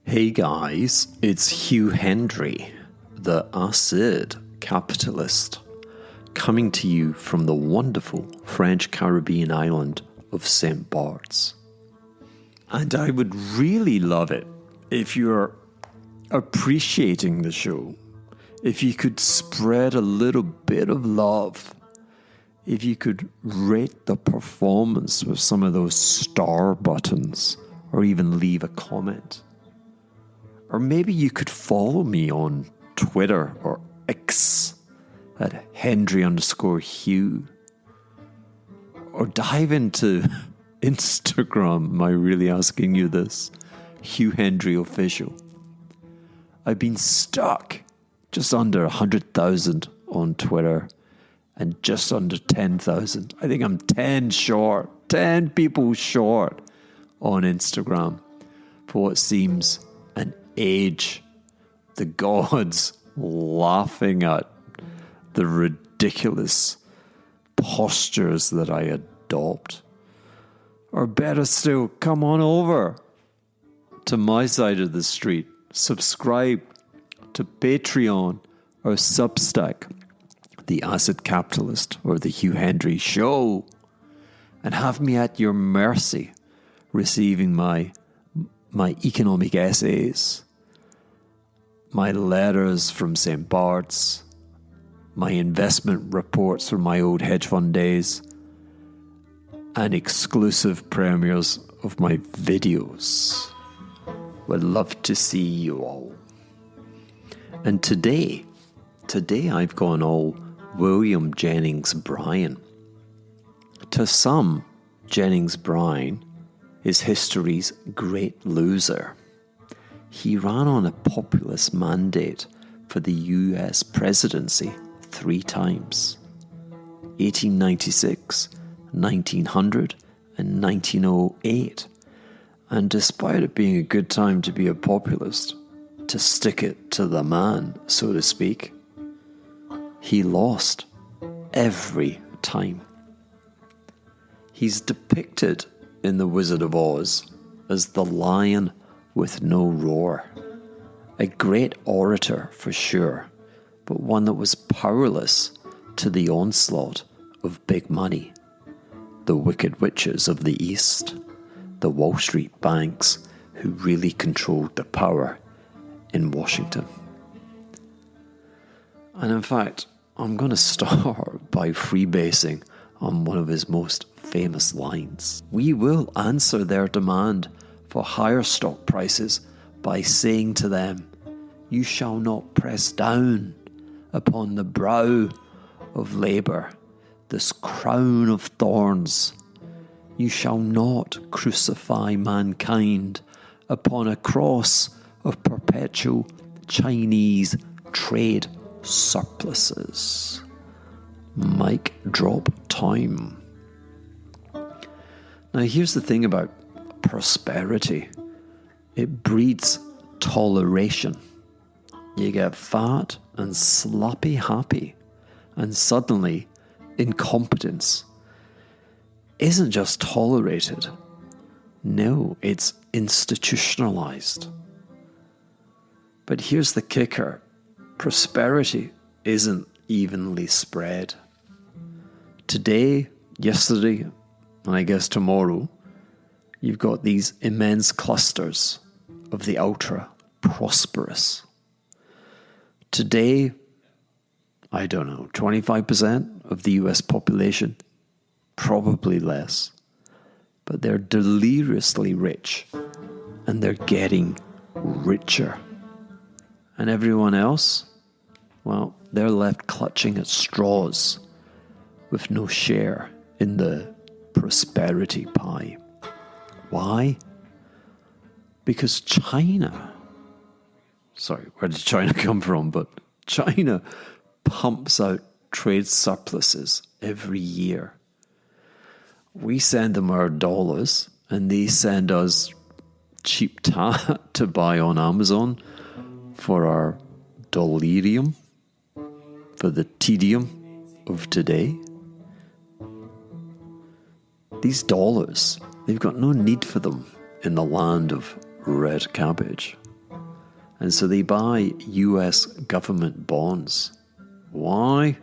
Hey guys, it's Hugh Hendry, the acid capitalist, coming to you from the wonderful French Caribbean island of St. Bart's. And I would really love it if you're appreciating the show, if you could spread a little bit of love, if you could rate the performance with some of those star buttons, or even leave a comment. Or maybe you could follow me on Twitter or X at Hendry_Hugh. Or dive into Instagram. Am I really asking you this? Hugh Hendry Official. I've been stuck just under 100,000 on Twitter and just under 10,000. I think I'm 10 people short on Instagram for what seems an age. The gods laughing at the ridiculous postures that I adopt. Or better still, come on over to my side of the street. Subscribe to Patreon or Substack, The Acid Capitalist or The Hugh Hendry Show, and have me at your mercy, receiving my economic essays, my letters from St. Bart's, my investment reports from my old hedge fund days, and exclusive premieres of my videos. Would love to see you all. And today I've gone all William Jennings Bryan. To some, Jennings Bryan is history's great loser. He ran on a populist mandate for the US presidency 3 times: 1896, 1900, and 1908. And despite it being a good time to be a populist, to stick it to the man, so to speak, he lost every time. He's depicted in The Wizard of Oz as the lion with no roar. A great orator for sure, but one that was powerless to the onslaught of big money, the wicked witches of the East, the Wall Street banks who really controlled the power in Washington. And in fact, I'm going to start by freebasing on one of his most famous lines. We will answer their demand for higher stock prices by saying to them, you shall not press down upon the brow of labour this crown of thorns. You shall not crucify mankind upon a cross of perpetual Chinese trade surpluses. Mic drop time. Now here's the thing about prosperity. It breeds toleration. You get fat and sloppy happy, and suddenly incompetence isn't just tolerated. No, it's institutionalized. But here's the kicker. Prosperity isn't evenly spread. Today, yesterday, and I guess tomorrow, you've got these immense clusters of the ultra prosperous. Today, I don't know, 25% of the US population, probably less, but they're deliriously rich and they're getting richer. And everyone else, well, they're left clutching at straws with no share in the prosperity pie. Why? Because China, sorry, where did China come from? But China pumps out trade surpluses every year. We send them our dollars and they send us cheap tat to buy on Amazon for our delirium, for the tedium of today. These dollars, they've got no need for them in the land of red cabbage. And so they buy US government bonds. Why?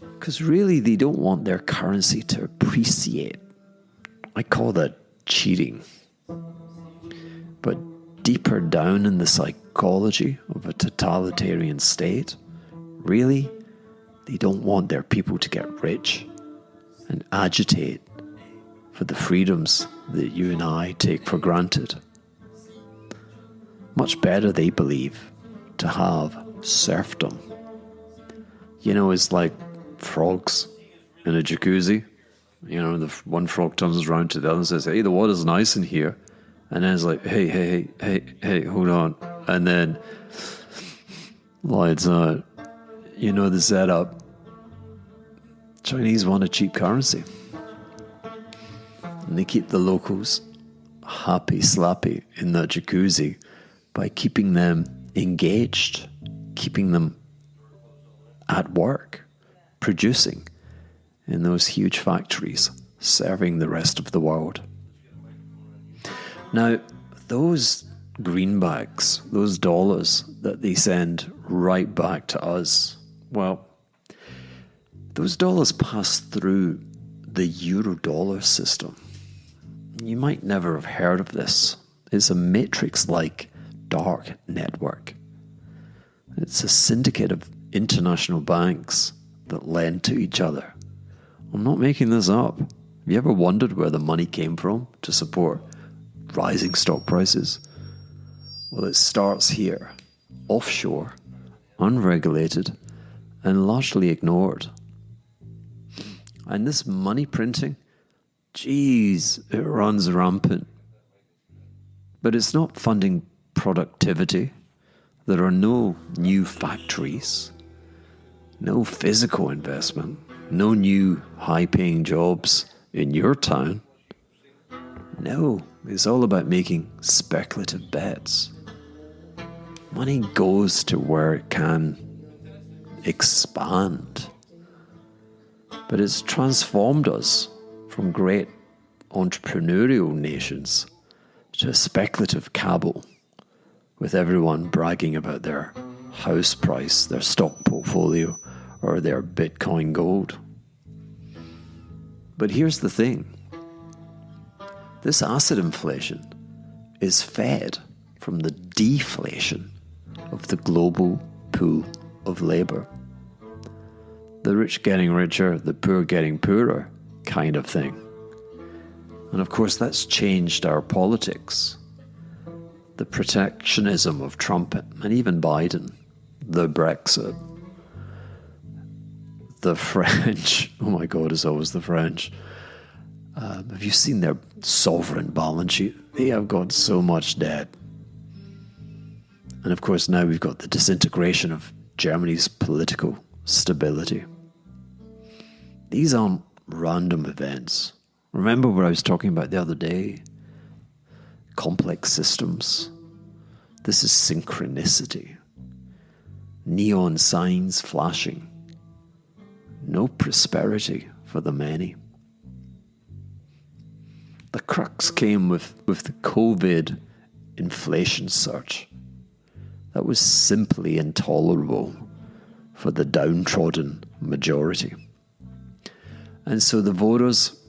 Because really they don't want their currency to appreciate. I call that cheating. But deeper down in the psychology of a totalitarian state, really, they don't want their people to get rich and agitate for the freedoms that you and I take for granted. Much better, they believe, to have serfdom. You know, it's like frogs in a jacuzzi. You know, the one frog turns around to the other and says, hey, the water's nice in here. And then it's like, hey, hold on. And then lights out. You know the setup. Chinese want a cheap currency. And they keep the locals happy slappy in that jacuzzi by keeping them engaged, keeping them at work, producing in those huge factories, serving the rest of the world. Now, those greenbacks, those dollars that they send right back to us, well, those dollars pass through the euro-dollar system. You might never have heard of this. It's a matrix-like dark network. It's a syndicate of international banks that lend to each other. I'm not making this up. Have you ever wondered where the money came from to support rising stock prices? Well, it starts here, offshore, unregulated, and largely ignored. And this money printing, geez, it runs rampant. But it's not funding productivity. There are no new factories, no physical investment, no new high-paying jobs in your town. No, it's all about making speculative bets. Money goes to where it can expand. But it's transformed us from great entrepreneurial nations to a speculative cabal, with everyone bragging about their house price, their stock portfolio, or their Bitcoin gold. But here's the thing. This asset inflation is fed from the deflation of the global pool of labor. The rich getting richer, the poor getting poorer kind of thing. And of course that's changed our politics. The protectionism of Trump and even Biden, the Brexit, the French, oh my God, it's always the French. Have you seen their sovereign balance sheet? They have got so much debt. And of course now we've got the disintegration of Germany's political stability. These aren't random events. Remember what I was talking about the other day? Complex systems. This is synchronicity. Neon signs flashing. No prosperity for the many. The crux came with the COVID inflation surge. That was simply intolerable for the downtrodden majority. And so the voters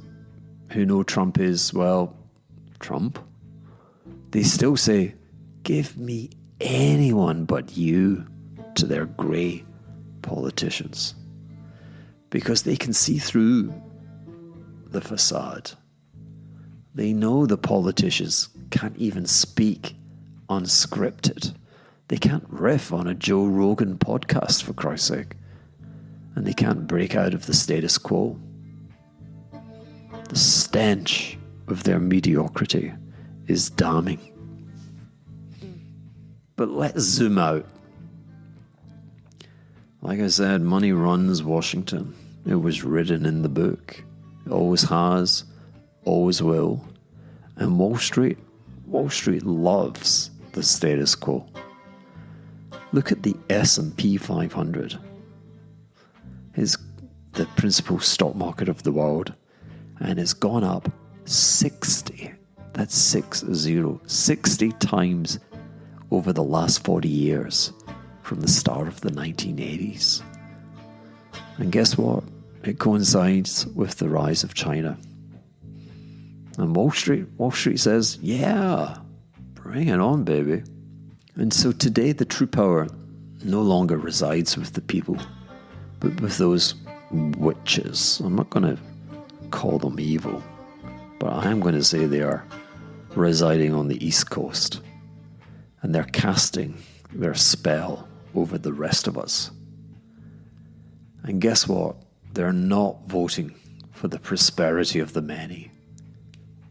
who know Trump is, well, Trump, they still say, give me anyone but you to their grey politicians. Because they can see through the facade. They know the politicians can't even speak unscripted. They can't riff on a Joe Rogan podcast, for Christ's sake. And they can't break out of the status quo. The stench of their mediocrity is damning. But let's zoom out. Like I said, money runs Washington. It was written in the book. It always has, always will. And Wall Street loves the status quo. Look at the S&P 500. It's the principal stock market of the world. And it's gone up 60. That's 60 times over the last 40 years, from the start of the 1980s. And guess what? It coincides with the rise of China. And Wall Street says, yeah, bring it on, baby. And so today the true power no longer resides with the people, but with those witches. I'm not going to call them evil, but I am going to say they are residing on the East Coast. And they're casting their spell over the rest of us. And guess what? They're not voting for the prosperity of the many.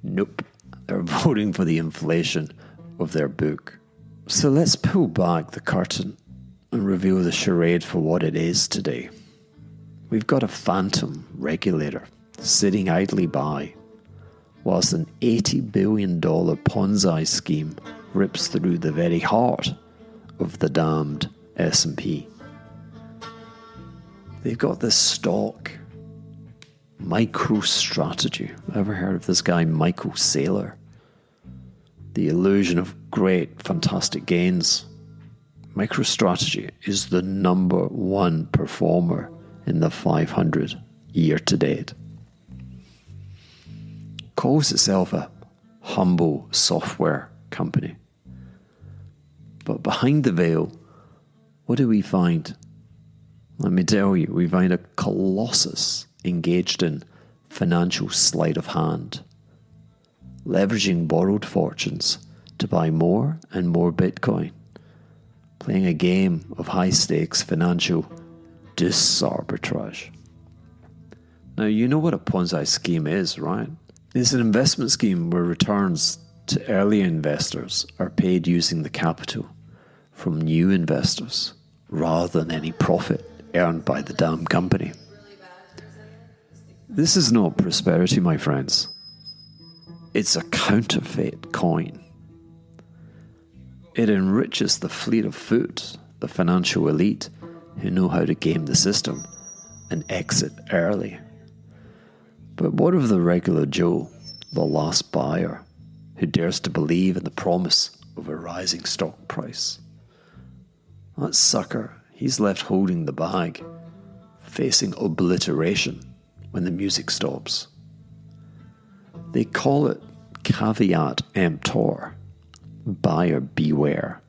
Nope. They're voting for the inflation of their book. So let's pull back the curtain and reveal the charade for what it is today. We've got a phantom regulator sitting idly by whilst an $80 billion Ponzi scheme rips through the very heart of the damned S&P. They've got this stock micro-strategy. Ever heard of this guy, Michael Saylor? The illusion of great, fantastic gains. MicroStrategy is the number one performer in the 500 year to date. Calls itself a humble software company. But behind the veil, what do we find? Let me tell you, we find a colossus engaged in financial sleight of hand, leveraging borrowed fortunes to buy more and more Bitcoin, playing a game of high-stakes financial disarbitrage. Now, you know what a Ponzi scheme is, right? It's an investment scheme where returns to early investors are paid using the capital from new investors rather than any profit earned by the damn company. This is not prosperity, my friends. It's a counterfeit coin. It enriches the fleet of foot, the financial elite who know how to game the system and exit early. But what of the regular Joe, the last buyer, who dares to believe in the promise of a rising stock price? That sucker, he's left holding the bag, facing obliteration when the music stops. They call it caveat emptor, buyer beware.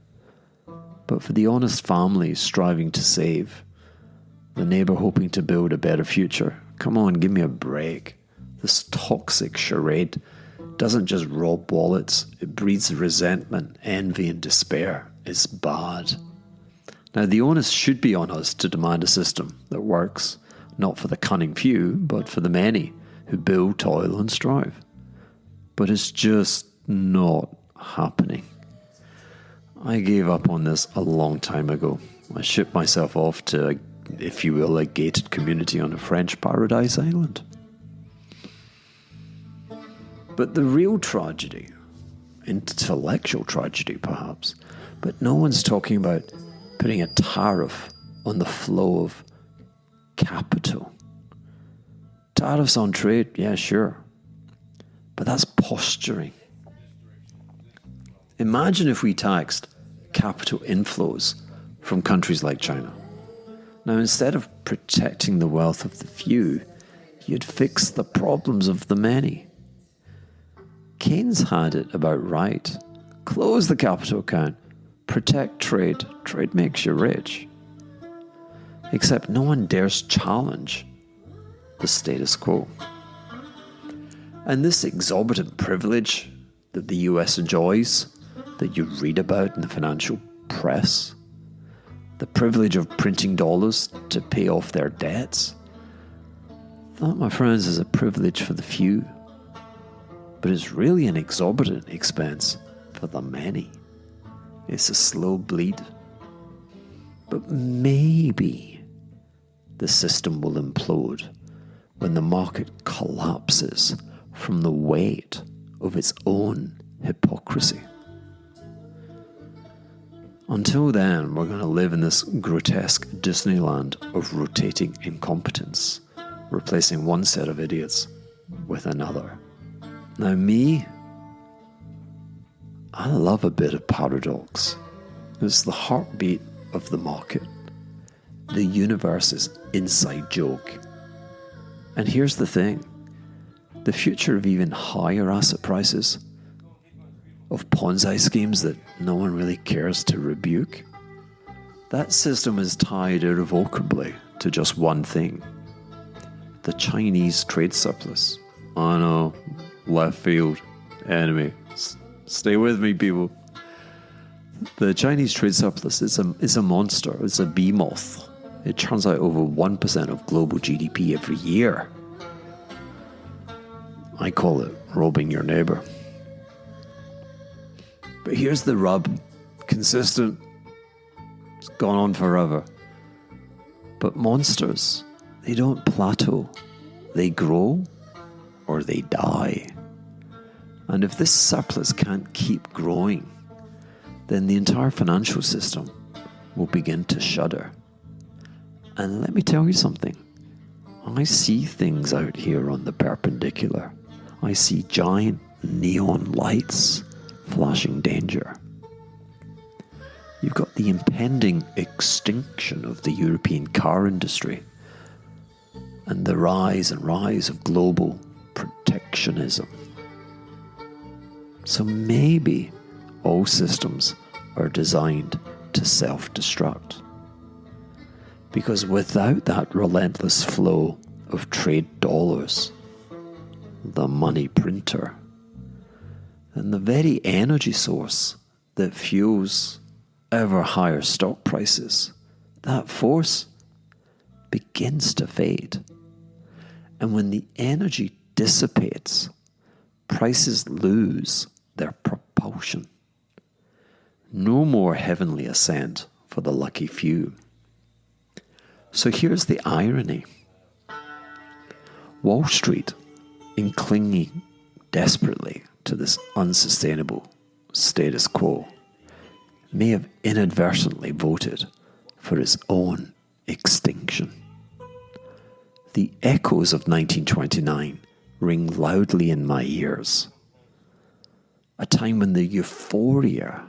But for the honest family striving to save, the neighbour hoping to build a better future, come on, give me a break. This toxic charade doesn't just rob wallets, it breeds resentment, envy and despair. It's bad. Now, the onus should be on us to demand a system that works, not for the cunning few, but for the many who build, toil and strive. But it's just not happening. I gave up on this a long time ago. I shipped myself off to, if you will, a gated community on a French paradise island. But the real tragedy, intellectual tragedy perhaps, but no one's talking about putting a tariff on the flow of capital. Tariffs on trade, yeah, sure. But that's posturing. Imagine if we taxed capital inflows from countries like China. Now, instead of protecting the wealth of the few, you'd fix the problems of the many. Keynes had it about right. Close the capital account. Protect trade. Trade makes you rich. Except no one dares challenge the status quo. And this exorbitant privilege that the US enjoys, that you read about in the financial press, the privilege of printing dollars to pay off their debts, that, my friends, is a privilege for the few. But it's really an exorbitant expense for the many. It's a slow bleed. But maybe the system will implode when the market collapses from the weight of its own hypocrisy. Until then, we're going to live in this grotesque Disneyland of rotating incompetence, replacing one set of idiots with another. Now me, I love a bit of paradox. It's the heartbeat of the market. The universe's inside joke. And here's the thing. The future of even higher asset prices, of Ponzi schemes that no one really cares to rebuke, that system is tied irrevocably to just one thing. The Chinese trade surplus. Oh no, left field, enemy. Stay with me, people. The Chinese trade surplus is a monster. It's a behemoth. It churns out over 1% of global GDP every year. I call it robbing your neighbor. But here's the rub. Consistent. It's gone on forever. But monsters, they don't plateau. They grow or they die. And if this surplus can't keep growing, then the entire financial system will begin to shudder. And let me tell you something. I see things out here on the perpendicular. I see giant neon lights flashing danger. You've got the impending extinction of the European car industry and the rise of global protectionism. So maybe all systems are designed to self-destruct. Because without that relentless flow of trade dollars, the money printer, and the very energy source that fuels ever higher stock prices, that force begins to fade. And when the energy dissipates, prices lose their propulsion. No more heavenly ascent for the lucky few. So here's the irony. Wall Street, in clinging desperately to this unsustainable status quo, may have inadvertently voted for its own extinction. The echoes of 1929 ring loudly in my ears. A time when the euphoria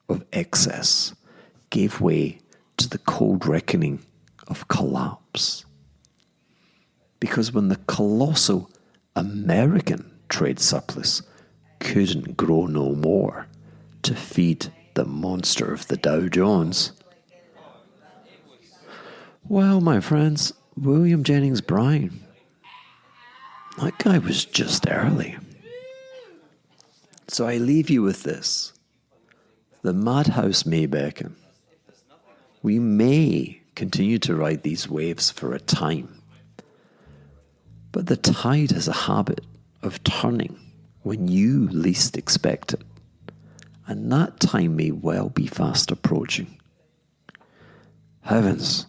of excess gave way to the cold reckoning of collapse. Because when the colossal American trade surplus couldn't grow no more to feed the monster of the Dow Jones, well, my friends, William Jennings Bryan, that guy was just early. So I leave you with this. The madhouse may beckon. We may continue to ride these waves for a time, but the tide has a habit of turning when you least expect it, and that time may well be fast approaching. Heavens!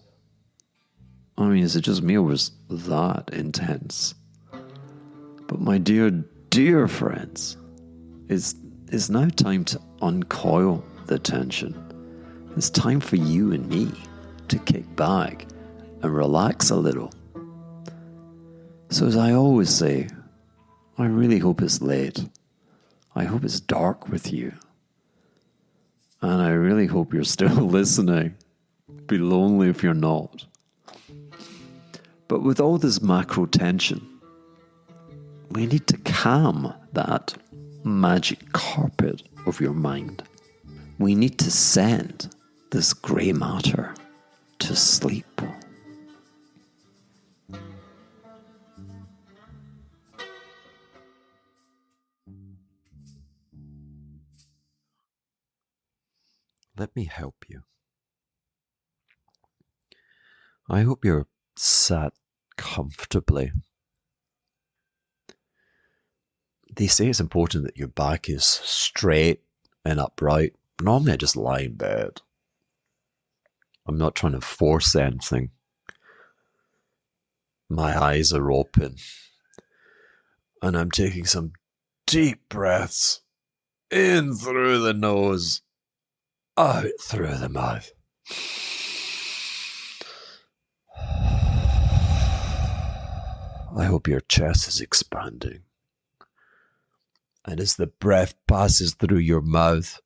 I mean, is it just me or was that intense? But my dear, dear friends, it's now time to uncoil the tension. It's time for you and me to kick back and relax a little. So as I always say, I really hope it's late. I hope it's dark with you. And I really hope you're still listening. Be lonely if you're not. But with all this macro tension, we need to calm that magic carpet of your mind. We need to send this grey matter to sleep. Let me help you. I hope you're sat comfortably. They say it's important that your back is straight and upright. Normally I just lie in bed. I'm not trying to force anything. My eyes are open. And I'm taking some deep breaths in through the nose, out through the mouth. I hope your chest is expanding. And as the breath passes through your mouth,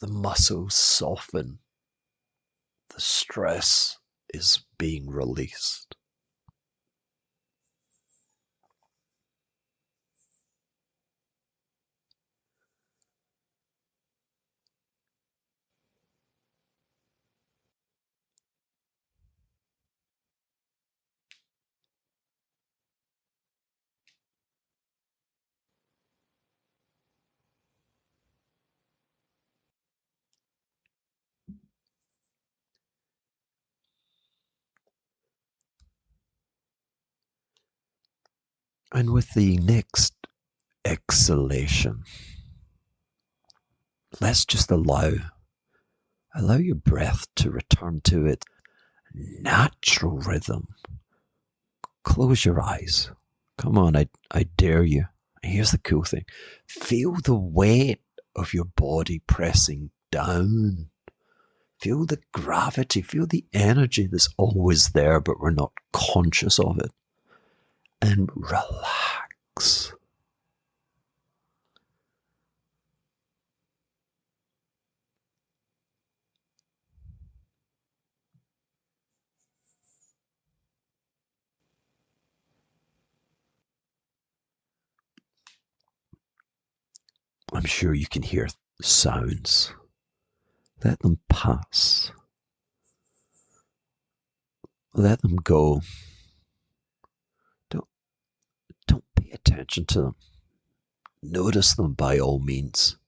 the muscles soften. The stress is being released. And with the next exhalation, let's just allow your breath to return to its natural rhythm. Close your eyes. Come on, I dare you. Here's the cool thing. Feel the weight of your body pressing down. Feel the gravity. Feel the energy that's always there, but we're not conscious of it. And relax. I'm sure you can hear sounds. Let them pass. Let them go. Don't pay attention to them. Notice them by all means,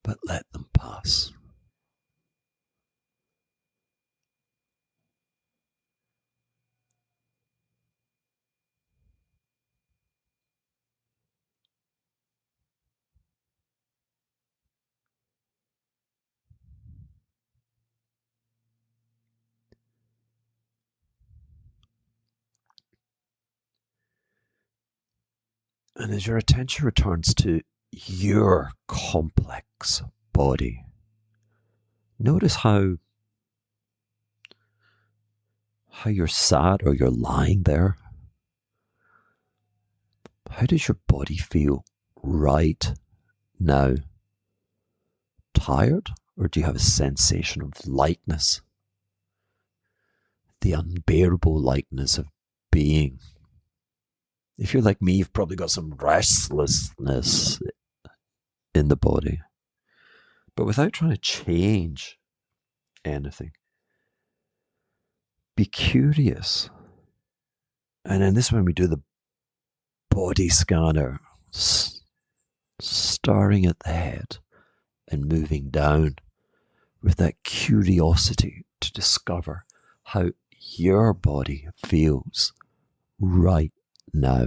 but let them pass. And as your attention returns to your complex body, notice how you're sat or you're lying there. How does your body feel right now? Tired? Or do you have a sensation of lightness? The unbearable lightness of being. If you're like me, you've probably got some restlessness in the body. But without trying to change anything, be curious. And then this is when we do the body scanner, starting at the head and moving down with that curiosity to discover how your body feels right now.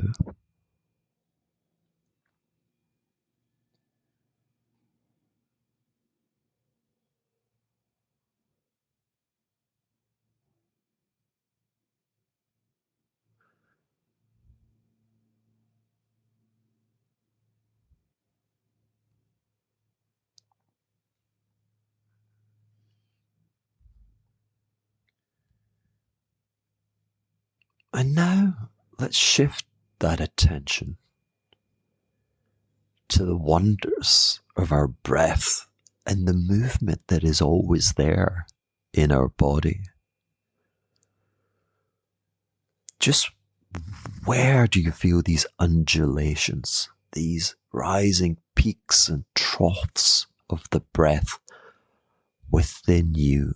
And now let's shift that attention to the wonders of our breath and the movement that is always there in our body. Just where do you feel these undulations, these rising peaks and troughs of the breath within you?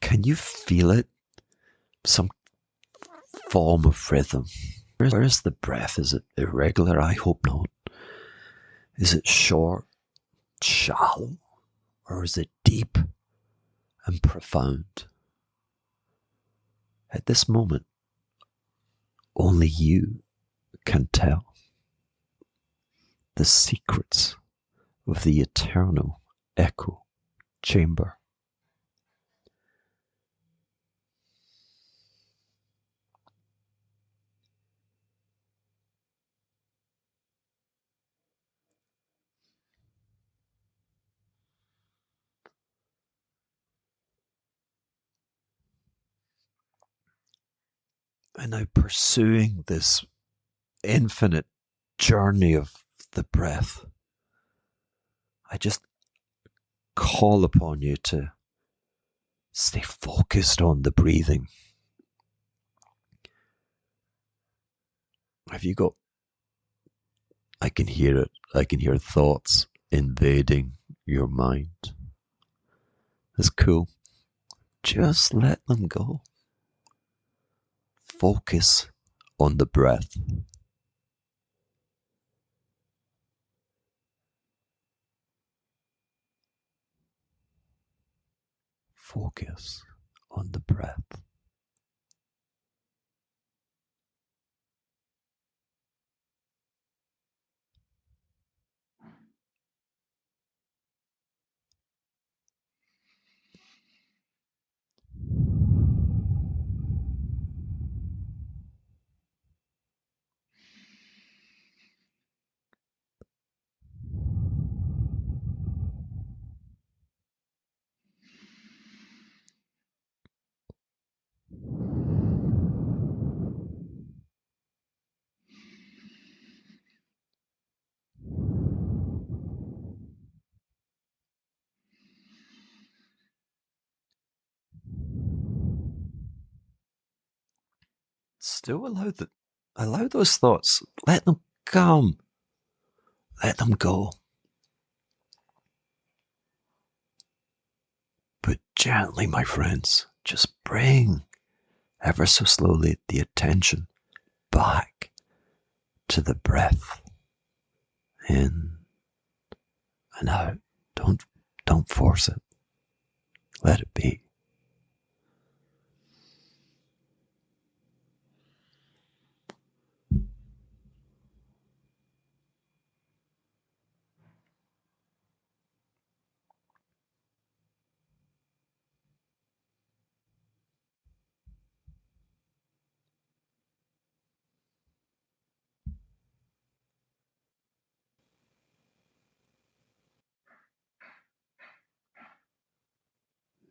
Can you feel it? Some form of rhythm. Where is the breath? Is it irregular? I hope not. Is it short, shallow, or is it deep and profound? At this moment, only you can tell the secrets of the eternal echo chamber. And now pursuing this infinite journey of the breath, I just call upon you to stay focused on the breathing. Have you got, I can hear it, I can hear thoughts invading your mind. That's cool. Just let them go. Focus on the breath. Focus on the breath. Still allow those thoughts. Let them come. Let them go. But gently, my friends, just bring ever so slowly the attention back to the breath. In and out. Don't force it. Let it be.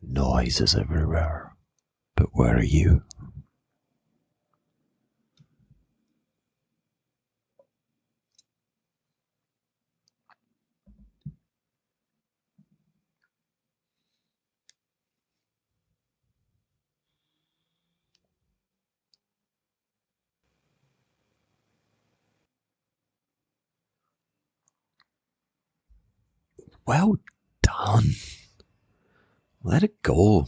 Noise is everywhere. But where are you? Well done. Let it go.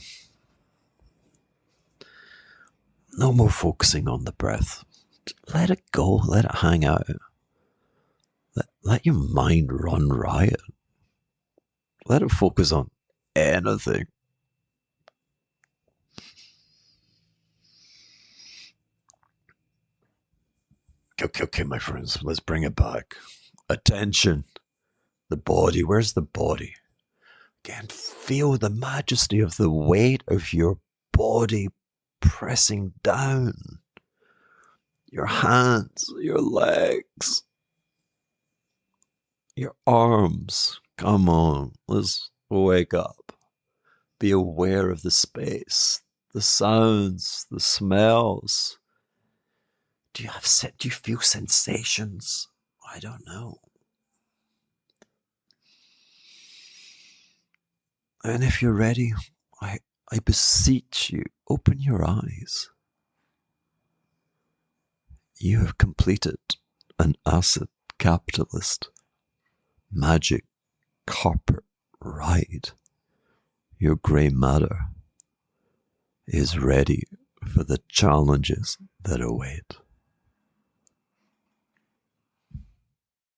No more focusing on the breath. Let it go. Let it hang out. Let your mind run riot. Let it focus on anything. Okay, my friends. Let's bring it back. Attention. The body. Where's the body? Again, feel the majesty of the weight of your body pressing down. Your hands, your legs, your arms. Come on, let's wake up. Be aware of the space, the sounds, the smells. Do you feel sensations? I don't know. And if you're ready, I beseech you, open your eyes. You have completed an acid capitalist magic carpet ride. Your grey matter is ready for the challenges that await.